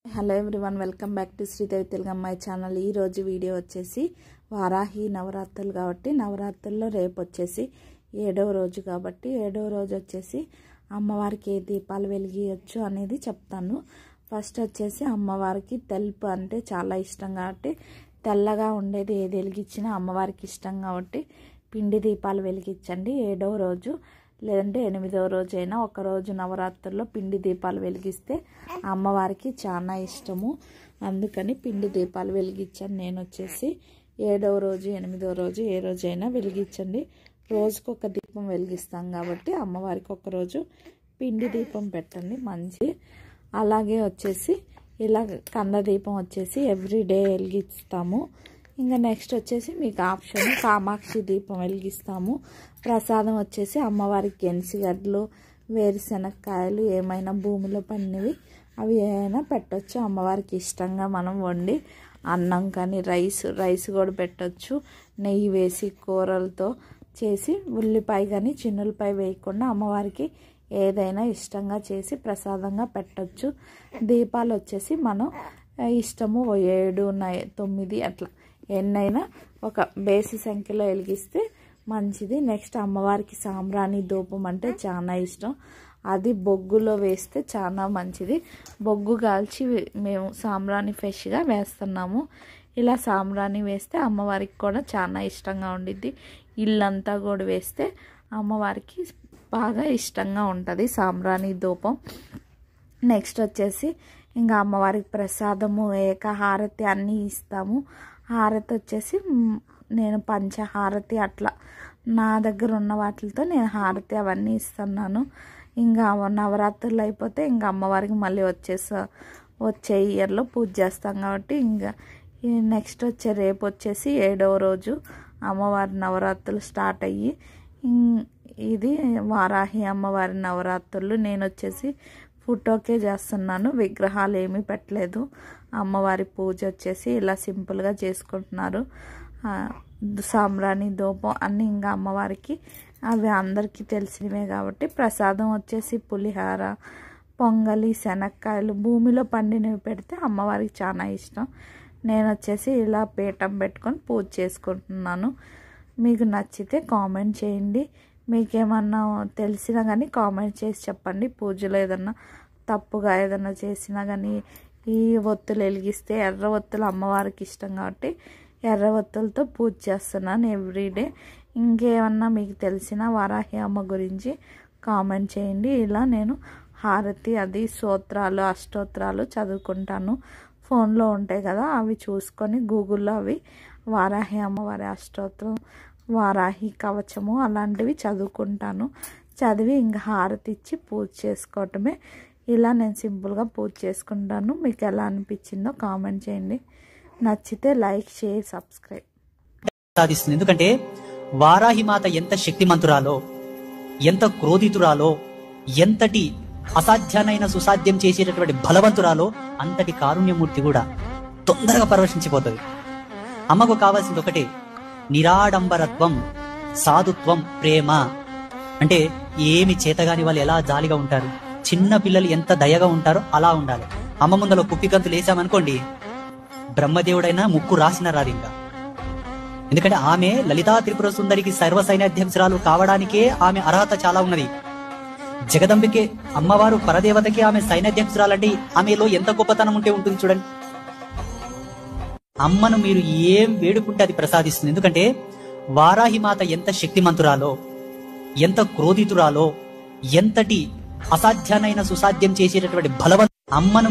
Hello everyone, welcome back to Sridevi Telugu అమ్మాయి channel. ఈ రోజు వీడియో వచ్చేసి వారాహి నవరాత్రులు కాబట్టి నవరాత్రుల్లో రేపు వచ్చేసి 7వ రోజు కాబట్టి 7వ రోజు వచ్చేసి అమ్మవారికి ఏ దీపాలు వెలిగించవచ్చు అనేది చెప్తాను. ఫస్ట్ వచ్చేసి అమ్మవారికి తెలుపు అంటే చాలా ఇష్టం కాబట్టి తెల్లగా ఉండేది ఏది వెలిగించినా అమ్మవారికి ఇష్టం కాబట్టి పిండి దీపాలు వెలిగించండి. 7వ రోజు లేదంటే 8వ రోజు అయినా ఒకరోజు నవరాత్రుల్లో పిండి దీపాలు వెలిగిస్తే అమ్మవారికి చాలా ఇష్టము. అందుకని పిండి దీపాలు వెలిగించాను. నేను వచ్చేసి 7వ రోజు 8వ రోజు ఏ రోజైనా వెలిగించండి. రోజుకు ఒక దీపం వెలిగిస్తాం కాబట్టి అమ్మవారికి ఒకరోజు పిండి దీపం పెట్టండి మంచి. అలాగే వచ్చేసి ఇలా కంద దీపం వచ్చేసి ఎవ్రీడే వెలిగిస్తాము. ఇంకా నెక్స్ట్ వచ్చేసి మీకు ఆప్షన్ కామాక్షి దీపం వెలిగిస్తాము. ప్రసాదం వచ్చేసి అమ్మవారికి గెన్సిగడ్డలు, వేరుశనక్కాయలు ఏమైనా భూమిలో పండినవి అవి ఏమైనా పెట్టవచ్చు. అమ్మవారికి ఇష్టంగా మనం వండి అన్నం కానీ రైస్ కూడా పెట్టవచ్చు. నెయ్యి వేసి కూరలతో చేసి ఉల్లిపాయ కానీ చిన్నులపాయ వేయకుండా అమ్మవారికి ఏదైనా ఇష్టంగా చేసి ప్రసాదంగా పెట్టవచ్చు. దీపాలు వచ్చేసి మనం ఇష్టము 7, 9 అట్లా ఎన్నైనా ఒక బేసి సంఖ్యలో వెలిగిస్తే మంచిది. నెక్స్ట్ అమ్మవారికి సాంబ్రాణి ధూపం అంటే చాలా ఇష్టం. అది బొగ్గులో వేస్తే చాలా మంచిది. బొగ్గు కాల్చి మేము సాంబ్రాణి ఫ్రెష్గా వేస్తున్నాము. ఇలా సాంబ్రాణి వేస్తే అమ్మవారికి కూడా చాలా ఇష్టంగా ఉండిద్ది. ఇల్లంతా కూడా వేస్తే అమ్మవారికి బాగా ఇష్టంగా ఉంటుంది సాంబ్రాణి ధూపం. నెక్స్ట్ వచ్చేసి ఇంకా అమ్మవారికి ప్రసాదము ఏకహారతి అన్నీ ఇస్తాము. హారతి వచ్చేసి నేను పంచహారతి అట్లా నా దగ్గర ఉన్న వాటితో నేను హారతి అవన్నీ ఇస్తున్నాను. ఇంకా నవరాత్రులు అయిపోతే ఇంకా అమ్మవారికి మళ్ళీ వచ్చే ఇయర్లో పూజ చేస్తాం కాబట్టి ఇంకా నెక్స్ట్ రేపు వచ్చేసి 7వ రోజు అమ్మవారి నవరాత్రులు స్టార్ట్ అయ్యి ఇది వారాహి అమ్మవారి నవరాత్రులు. నేను వచ్చేసి ఫోటోకే చేస్తున్నాను, విగ్రహాలు ఏమీ పెట్టలేదు. అమ్మవారి పూజ వచ్చేసి ఇలా సింపుల్గా చేసుకుంటున్నారు. సాంబ్రాణి ధూపం అన్నీ ఇంకా అమ్మవారికి అవి అందరికీ తెలిసినవే కాబట్టి ప్రసాదం వచ్చేసి పులిహార, పొంగలి, శనక్కాయలు భూమిలో పండినవి పెడితే అమ్మవారికి చాలా ఇష్టం. నేను వచ్చేసి ఇలా పీఠం పెట్టుకొని పూజ చేసుకుంటున్నాను. మీకు నచ్చితే కామెంట్ చేయండి. మీకేమన్నా తెలిసినా కానీ కామెంట్ చేసి చెప్పండి. పూజలో ఏదన్నా తప్పుగా ఏదన్నా చేసినా కానీ ఈ ఒత్తులు వెలిగిస్తే ఎర్ర ఒత్తులు అమ్మవారికి ఇష్టం కాబట్టి ఎర్ర ఒత్తులతో పూజ చేస్తున్నాను ఎవ్రీడే. ఇంకేమన్నా మీకు తెలిసిన వారాహి అమ్మ గురించి కామెంట్ చేయండి. ఇలా నేను హారతి అది స్తోత్రాలు అష్టోత్రాలు చదువుకుంటాను. ఫోన్లో ఉంటాయి కదా అవి చూసుకొని గూగుల్లో అవి వారాహి అమ్మవారి అష్టోత్రం, వారాహి కవచము అలాంటివి చదువుకుంటాను. చదివి ఇంకా హారతి ఇచ్చి పూజ చేసుకోవటమే. ఇలా నేను సింపుల్గా పూజ చేసుకుంటాను. మీకు ఎలా అనిపించిందో కామెంట్ చేయండి. నచ్చితే లైక్, షేర్, సబ్స్క్రైబ్ సాధిస్తుంది. ఎందుకంటే వారాహి మాత ఎంత శక్తిమంతురాలో, ఎంత క్రోధితురాలో, ఎంతటి అసాధ్యానైన సుసాధ్యం చేసేటటువంటి బలవంతురాలో అంతటి కారుణ్యమూర్తి కూడా తొందరగా పరవశించిపోతుంది. అమ్మకు కావాల్సింది ఒకటే, నిరాడంబరత్వం, సాధుత్వం, ప్రేమ. అంటే ఏమి చేతగాని వాళ్ళు ఎలా జాలిగా ఉంటారు, చిన్న పిల్లలు ఎంత దయగా ఉంటారో అలా ఉండాలి. అమ్మ ముందలో కుప్పికంతులు వేసామనుకోండి, బ్రహ్మదేవుడైనా ముక్కు రాసిన రాదు ఇంకా. ఎందుకంటే ఆమె లలితా త్రిపుర సుందరికి సర్వ సైన్యాధ్యక్షురాలు కావడానికే ఆమె అర్హత చాలా ఉన్నది. జగదంబికే అమ్మవారు పరదేవతకి ఆమె సైన్యాధ్యక్షురాలంటే ఆమెలో ఎంత గొప్పతనం ఉంటే ఉంటుంది చూడండి. అమ్మను మీరు ఏం వేడుకుంటే అది ప్రసాదిస్తుంది. ఎందుకంటే వారాహి మాత ఎంత శక్తిమంతురాలో, ఎంత క్రోధితురాలో, ఎంతటి అసాధ్యానైన సుసాధ్యం చేసేటటువంటి బలవంత అమ్మను